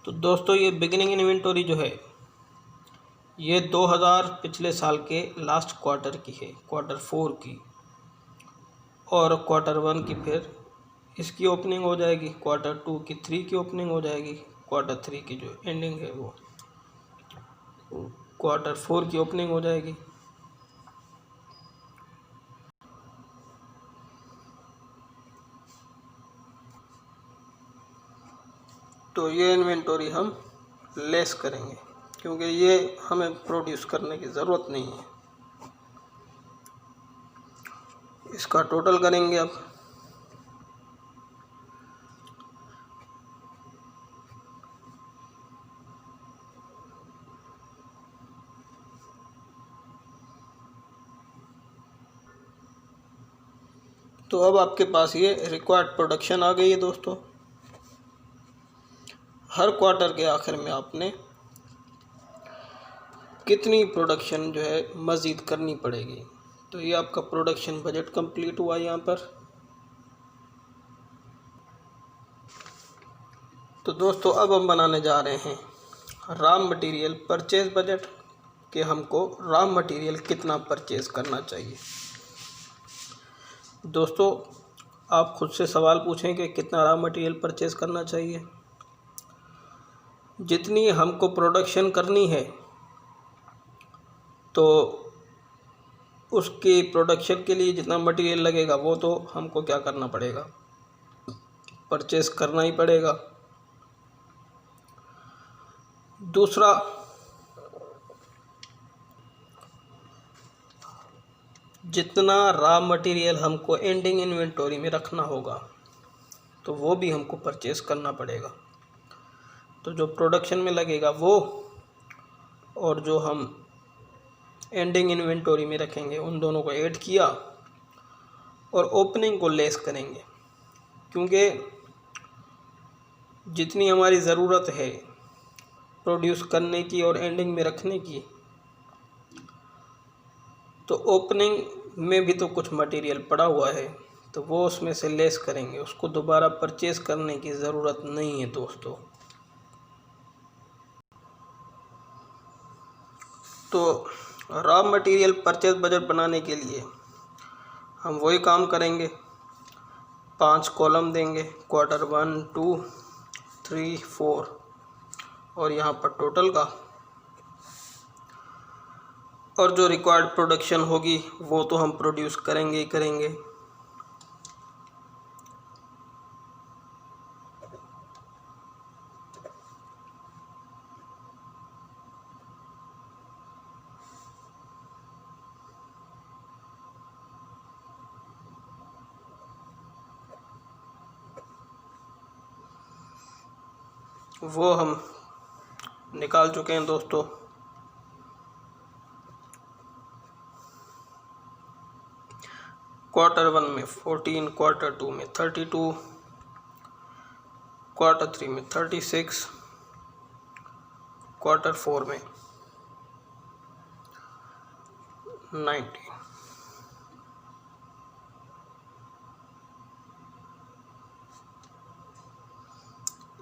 तो दोस्तों ये बिगिनिंग इन्वेंटरी जो है ये 2000 पिछले साल के लास्ट क्वार्टर की है, क्वार्टर 4 की, और क्वार्टर 1 की फिर इसकी ओपनिंग हो जाएगी, क्वार्टर 2 की 3 की ओपनिंग हो जाएगी, क्वार्टर 3 की जो एंडिंग है वो क्वार्टर 4 की ओपनिंग हो जाएगी। तो ये इन्वेंटरी हम लेस करेंगे क्योंकि ये हमें प्रोड्यूस करने की ज़रूरत नहीं है। इसका टोटल करेंगे अब। तो अब आपके पास ये रिक्वायर्ड प्रोडक्शन आ गई है दोस्तों। हर क्वार्टर के आखिर में आपने कितनी प्रोडक्शन जो है मज़ीद करनी पड़ेगी। तो ये आपका प्रोडक्शन बजट कंप्लीट हुआ यहाँ पर। तो दोस्तों अब हम बनाने जा रहे हैं रॉ मटेरियल परचेज बजट कि हमको रॉ मटेरियल कितना परचेज करना चाहिए। दोस्तों आप खुद से सवाल पूछें कि कितना रॉ मटेरियल परचेज करना चाहिए। जितनी हमको प्रोडक्शन करनी है तो उसकी प्रोडक्शन के लिए जितना मटेरियल लगेगा वो तो हमको क्या करना पड़ेगा, परचेज करना ही पड़ेगा। दूसरा, जितना रॉ मटेरियल हमको एंडिंग इन्वेंटरी में रखना होगा तो वो भी हमको परचेज करना पड़ेगा। तो जो प्रोडक्शन में लगेगा वो और जो हम एंडिंग इन्वेंटरी में रखेंगे उन दोनों को ऐड किया और ओपनिंग को लेस करेंगे, क्योंकि जितनी हमारी ज़रूरत है प्रोड्यूस करने की और एंडिंग में रखने की, तो ओपनिंग में भी तो कुछ मटेरियल पड़ा हुआ है तो वो उसमें से लेस करेंगे। उसको दोबारा परचेज करने की ज़रूरत नहीं है दोस्तों। तो रॉ मटेरियल परचेज बजट बनाने के लिए हम वही काम करेंगे, 5 कॉलम देंगे, क्वार्टर 1, 2, 3, 4 और यहाँ पर टोटल का, और जो रिक्वायर्ड प्रोडक्शन होगी वो तो हम प्रोड्यूस करेंगे ही करेंगे। वो हम निकाल चुके हैं दोस्तों। क्वार्टर 1 में 14, क्वार्टर 2 में 32, क्वार्टर 3 में 36, क्वार्टर 4 में 19।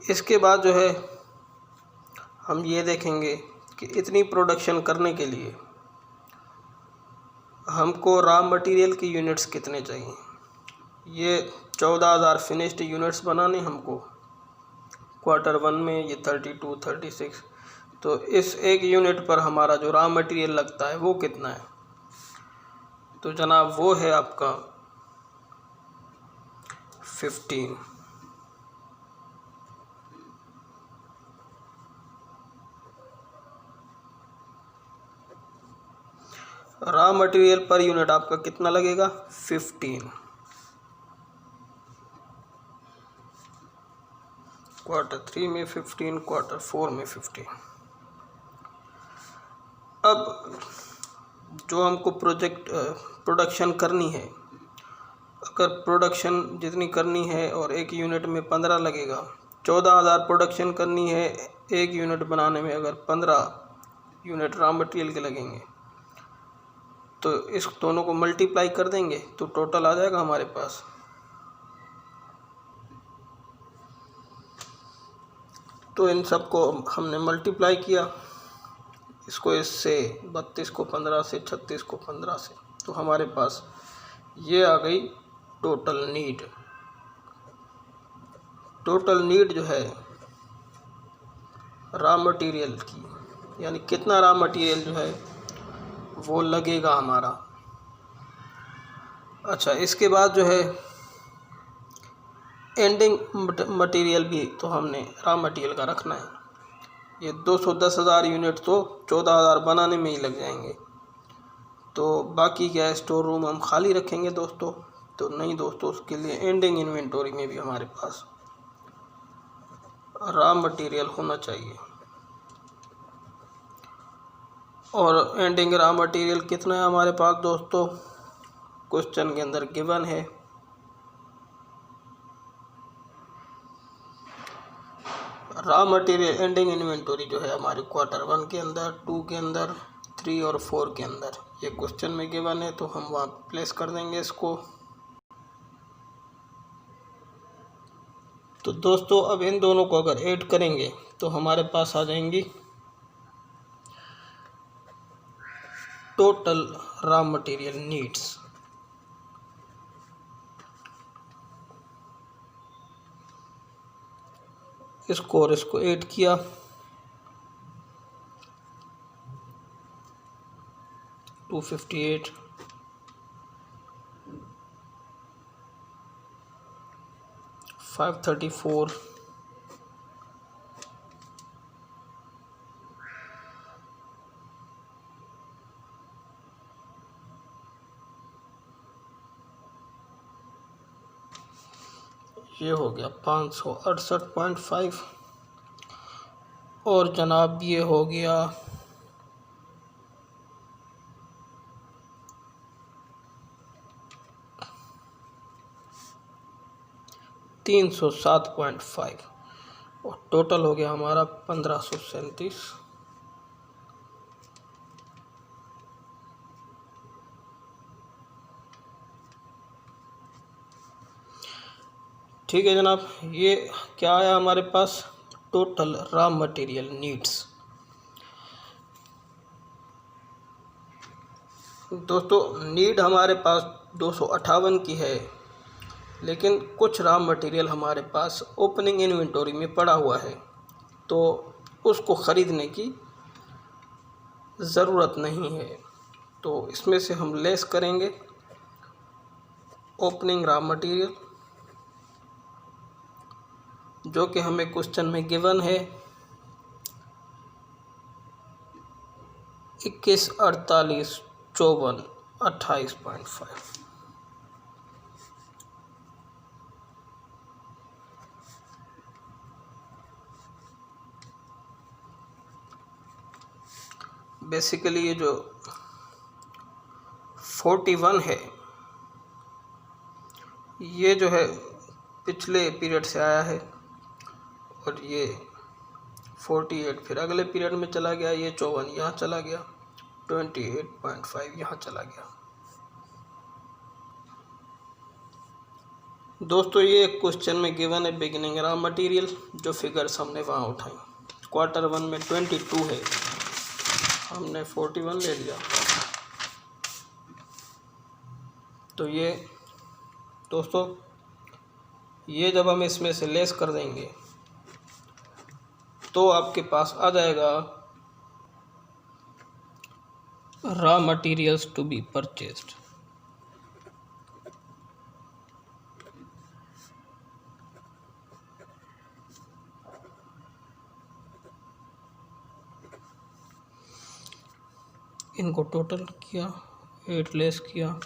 इसके बाद जो है हम ये देखेंगे कि इतनी प्रोडक्शन करने के लिए हमको रॉ मटेरियल की यूनिट्स कितने चाहिए। ये 14,000 फिनिश्ड यूनिट्स बनाने हमको क्वार्टर 1 में, ये 32, 36। तो इस एक यूनिट पर हमारा जो रॉ मटेरियल लगता है वो कितना है, तो जनाब वो है आपका 15। रॉ मटेरियल पर यूनिट आपका कितना लगेगा, 15। क्वार्टर 3 में 15, क्वार्टर 4 में 15। अब जो हमको प्रोडक्शन करनी है, अगर प्रोडक्शन जितनी करनी है और एक यूनिट में 15 लगेगा, 14,000 प्रोडक्शन करनी है, एक यूनिट बनाने में अगर 15 यूनिट रॉ मटेरियल के लगेंगे तो इस दोनों को मल्टीप्लाई कर देंगे तो टोटल आ जाएगा हमारे पास। तो इन सब को हमने मल्टीप्लाई किया, इसको इससे 32 को 15 से, 36 को 15 से, तो हमारे पास ये आ गई टोटल नीड। टोटल नीड जो है रॉ मटेरियल की, यानी कितना रॉ मटेरियल जो है वो लगेगा हमारा। अच्छा, इसके बाद जो है एंडिंग मटेरियल भी तो हमने रॉ मटेरियल का रखना है। ये 210,000 यूनिट तो 14,000 बनाने में ही लग जाएंगे, तो बाकी क्या स्टोर रूम हम खाली रखेंगे दोस्तों। तो नहीं दोस्तों, उसके लिए एंडिंग इन्वेंटरी में भी हमारे पास रॉ मटेरियल होना चाहिए। और एंडिंग रॉ मटेरियल कितना है हमारे पास दोस्तों, क्वेश्चन के अंदर गिवन है। रॉ मटेरियल एंडिंग इन्वेंटरी जो है हमारे क्वार्टर 1 के अंदर, 2 के अंदर, 3 और 4 के अंदर, ये क्वेश्चन में गिवन है, तो हम वहाँ प्लेस कर देंगे इसको। तो दोस्तों अब इन दोनों को अगर ऐड करेंगे तो हमारे पास आ जाएंगी टोटल रॉ मटेरियल नीड्स। इसको और इसको ऐड किया, 258, 534, ये हो गया 568.5, और जनाब ये हो गया 307.5, और टोटल हो गया हमारा 1537। ठीक है जनाब, ये क्या आया हमारे पास, टोटल रॉ मटेरियल नीड्स। दोस्तों नीड हमारे पास 258 की है, लेकिन कुछ रॉ मटेरियल हमारे पास ओपनिंग इन्वेंटरी में पड़ा हुआ है, तो उसको ख़रीदने की ज़रूरत नहीं है। तो इसमें से हम लेस करेंगे ओपनिंग रॉ मटेरियल, जो कि हमें क्वेश्चन में गिवन है 21, 48, 54, 28.5। बेसिकली ये जो 41 है, ये जो है पिछले पीरियड से आया है, और ये 48 फिर अगले पीरियड में चला गया, ये 54 यहाँ चला गया, 28.5 यहाँ चला गया। दोस्तों ये क्वेश्चन में गिवन है बिगिनिंग रॉ मटेरियल, जो फिगर्स हमने वहाँ उठाई। क्वार्टर 1 में 22 है, हमने 41 ले लिया। तो ये दोस्तों ये जब हम इसमें से लेस कर देंगे तो आपके पास आ जाएगा raw materials to be purchased. इनको टोटल किया, 8 लेस किया,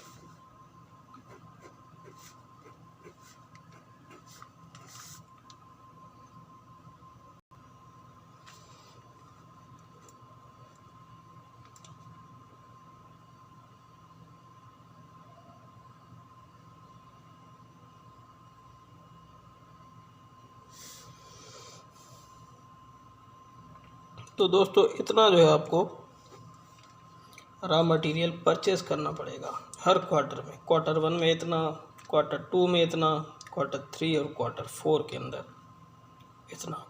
तो दोस्तों इतना जो है आपको रॉ मटेरियल परचेज करना पड़ेगा हर क्वार्टर में। क्वार्टर 1 में इतना, क्वार्टर 2 में इतना, क्वार्टर 3 और क्वार्टर 4 के अंदर इतना।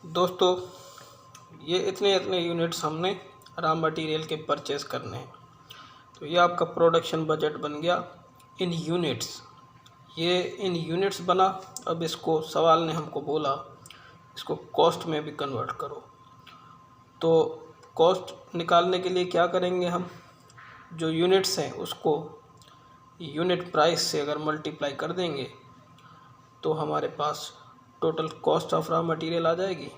दोस्तों ये इतने इतने यूनिट्स हमने रॉ मटेरियल के परचेज करने हैं। तो ये आपका प्रोडक्शन बजट बन गया इन यूनिट्स। ये इन यूनिट्स बना। अब इसको सवाल ने हमको बोला इसको कॉस्ट में भी कन्वर्ट करो। तो कॉस्ट निकालने के लिए क्या करेंगे हम, जो यूनिट्स हैं उसको यूनिट प्राइस से अगर मल्टीप्लाई कर देंगे तो हमारे पास total cost of raw material आ जाएगी।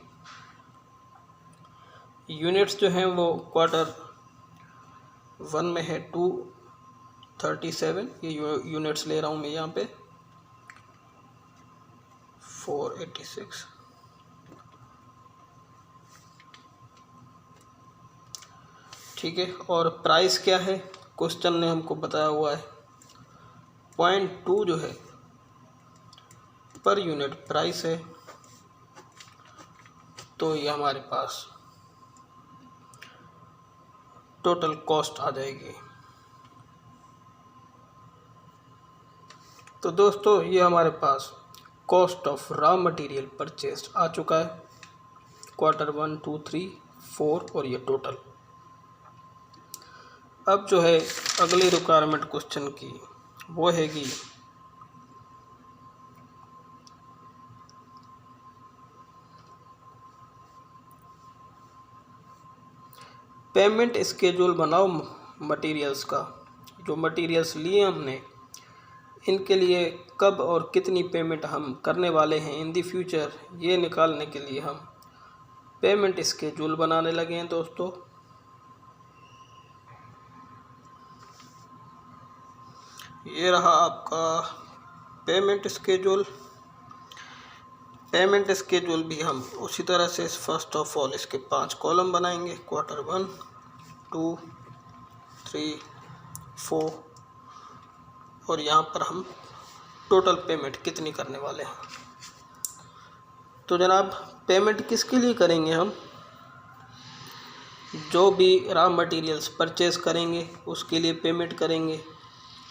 यूनिट्स जो हैं वो क्वार्टर 1 में है 237, ये यूनिट्स ले रहा हूँ मैं यहाँ पे 486। ठीक है, और प्राइस क्या है, क्वेश्चन ने हमको बताया हुआ है 0.2 जो है पर यूनिट प्राइस है, तो ये हमारे पास टोटल कॉस्ट आ जाएगी। तो दोस्तों ये हमारे पास cost of raw material purchased आ चुका है, क्वार्टर 1, 2, 3, 4 और ये टोटल। अब जो है अगली रिक्वायरमेंट क्वेश्चन की वो है कि पेमेंट स्केड्यूल बनाओ मटेरियल्स का। जो मटेरियल्स लिए हमने इनके लिए कब और कितनी पेमेंट हम करने वाले हैं इन दी फ्यूचर, ये निकालने के लिए हम पेमेंट स्केड्यूल बनाने लगे हैं दोस्तों। ये रहा आपका पेमेंट स्केड्यूल। पेमेंट स्केड्यूल भी हम उसी तरह से फर्स्ट ऑफ ऑल इसके 5 कॉलम बनाएंगे, क्वार्टर 1, 2, 3, 4 और यहाँ पर हम टोटल पेमेंट कितनी करने वाले हैं। तो जनाब पेमेंट किसके लिए करेंगे हम, जो भी रॉ मटेरियल्स परचेज करेंगे उसके लिए पेमेंट करेंगे।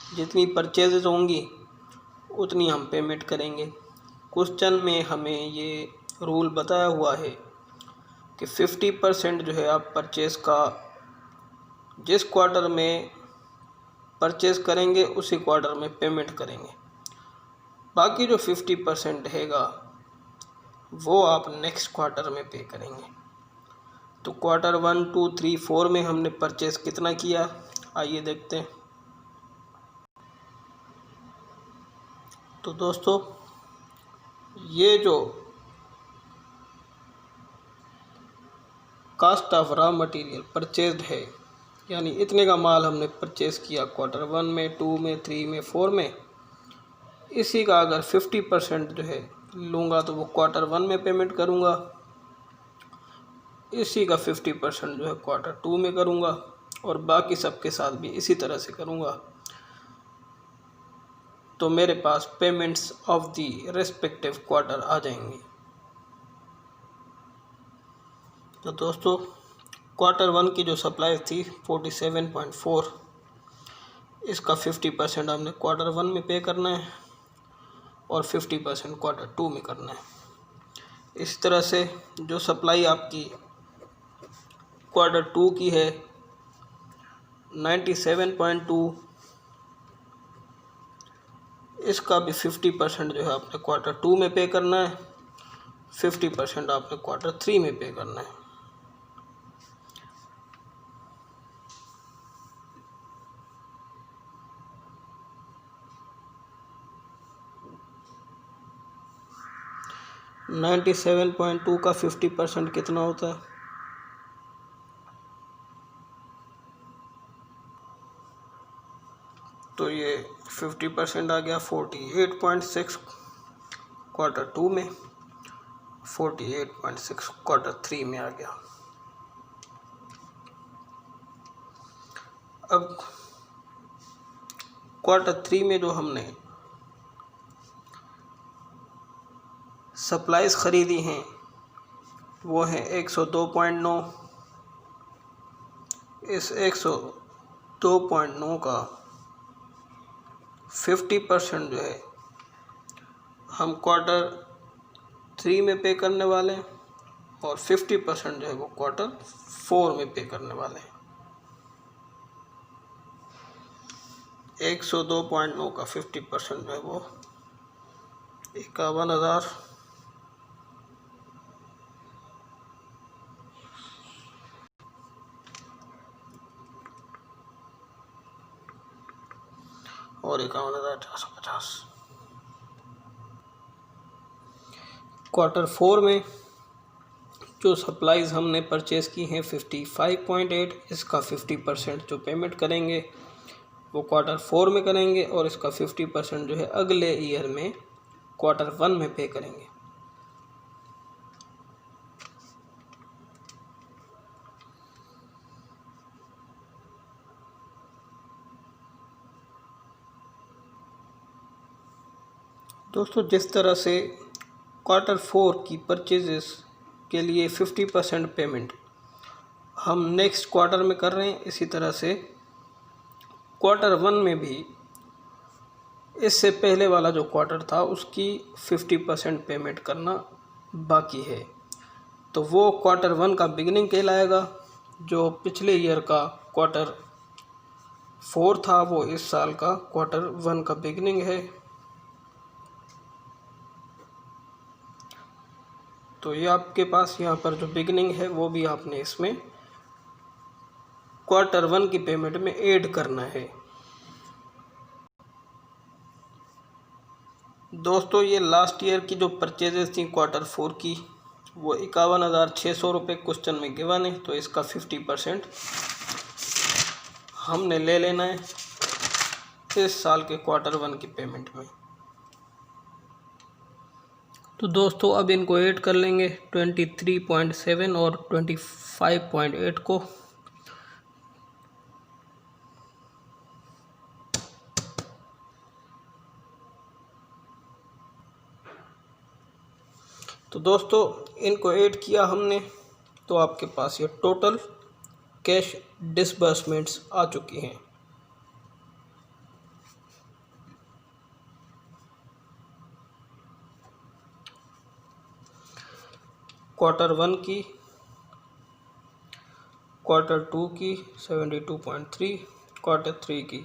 जितनी परचेजेज होंगी उतनी हम पेमेंट करेंगे। क्वेश्चन में हमें ये रूल बताया हुआ है कि 50% जो है आप परचेज का जिस क्वार्टर में परचेज करेंगे उसी क्वार्टर में पेमेंट करेंगे। बाकी जो 50% रहेगा वो आप नेक्स्ट क्वार्टर में पे करेंगे। तो क्वार्टर 1, 2, 3, 4 में हमने परचेज कितना किया, आइए देखते हैं। तो दोस्तों ये जो cost of raw material purchased है, यानी इतने का माल हमने परचेज किया क्वार्टर 1 में, 2 में, 3 में, 4 में, इसी का अगर 50% जो है लूँगा तो वो क्वार्टर 1 में पेमेंट करूँगा, इसी का 50% जो है क्वार्टर 2 में करूँगा और बाकी सबके साथ भी इसी तरह से करूँगा। तो मेरे पास payments of the respective quarter आ जाएंगी। तो दोस्तों क्वार्टर 1 की जो सप्लाई थी 47.4, इसका 50% हमने क्वार्टर 1 में पे करना है और 50% क्वार्टर 2 में करना है। इस तरह से जो सप्लाई आपकी क्वार्टर 2 की है 97.2, इसका भी 50% जो है आपने क्वार्टर 2 में पे करना है, 50% आपने क्वार्टर 3 में पे करना है। नाइन्टी 97.2 का 50% कितना होता है, तो ये 50% आ गया 48.6 क्वार्टर 2 में, 48.6 क्वार्टर 3 में आ गया। अब क्वार्टर 3 में जो हमने सप्लाईज ख़रीदी हैं वो हैं 102.9। इस 102.9 का 50% जो है हम क्वार्टर 3 में पे करने वाले हैं और 50% जो है वो क्वार्टर 4 में पे करने वाले हैं। 102.9 का 50% जो है वो 51,000 . और 51,450। क्वार्टर 4 में जो सप्लाईज़ हमने परचेज़ की हैं 55.8, इसका 50% जो पेमेंट करेंगे वो क्वार्टर 4 में करेंगे और इसका 50% जो है अगले ईयर में क्वार्टर 1 में पे करेंगे। दोस्तों, जिस तरह से क्वार्टर 4 की परचेजेस के लिए 50% पेमेंट हम नेक्स्ट क्वार्टर में कर रहे हैं, इसी तरह से क्वार्टर 1 में भी इससे पहले वाला जो क्वार्टर था उसकी 50% पेमेंट करना बाकी है। तो वो क्वार्टर 1 का बिगिनिंग कहलाएगा। जो पिछले ईयर का क्वार्टर 4 था वो इस साल का क्वार्टर 1 का बिगिनिंग है। तो ये आपके पास यहाँ पर जो बिगिनिंग है वो भी आपने इसमें क्वार्टर 1 की पेमेंट में ऐड करना है। दोस्तों, ये लास्ट ईयर की जो परचेजेस थी क्वार्टर 4 की वो 51,600 रुपये क्वेश्चन में गिवन है। तो इसका 50% हमने ले लेना है इस साल के क्वार्टर 1 की पेमेंट में। तो दोस्तों, अब इनको ऐड कर लेंगे 23.7 और 25.8 को। तो दोस्तों, इनको ऐड किया हमने तो आपके पास ये टोटल कैश डिसबर्समेंट्स आ चुकी हैं। क्वार्टर 1 की, क्वार्टर 2 की 72.3, क्वार्टर 3 की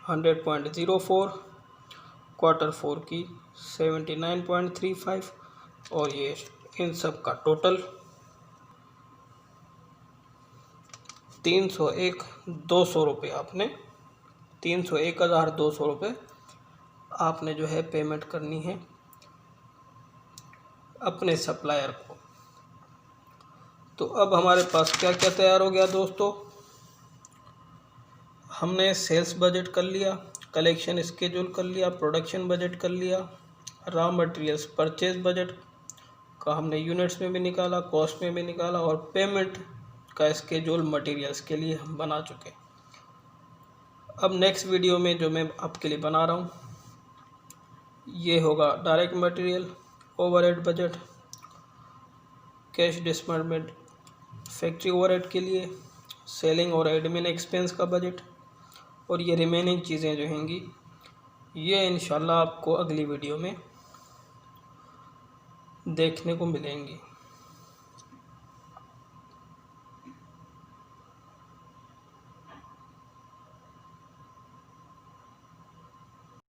100.04, क्वार्टर 4 की 79.35 और ये इन सब का टोटल 301,200 रुपये आपने 301,200 रुपये आपने जो है पेमेंट करनी है अपने सप्लायर को। तो अब हमारे पास क्या क्या तैयार हो गया दोस्तों। हमने सेल्स बजट कर लिया, कलेक्शन स्केड्यूल कर लिया, प्रोडक्शन बजट कर लिया, रॉ मटेरियल्स परचेज बजट का हमने यूनिट्स में भी निकाला, कॉस्ट में भी निकाला और पेमेंट का स्केड्यूल मटेरियल्स के लिए हम बना चुके। अब नेक्स्ट वीडियो में जो मैं आपके लिए बना रहा हूँ ये होगा direct material, overhead budget, cash disbursement, factory overhead के लिए, सेलिंग और एडमिन एक्सपेंस का बजट और ये रिमेनिंग चीज़ें जो होंगी ये इंशाल्लाह आपको अगली वीडियो में देखने को मिलेंगी।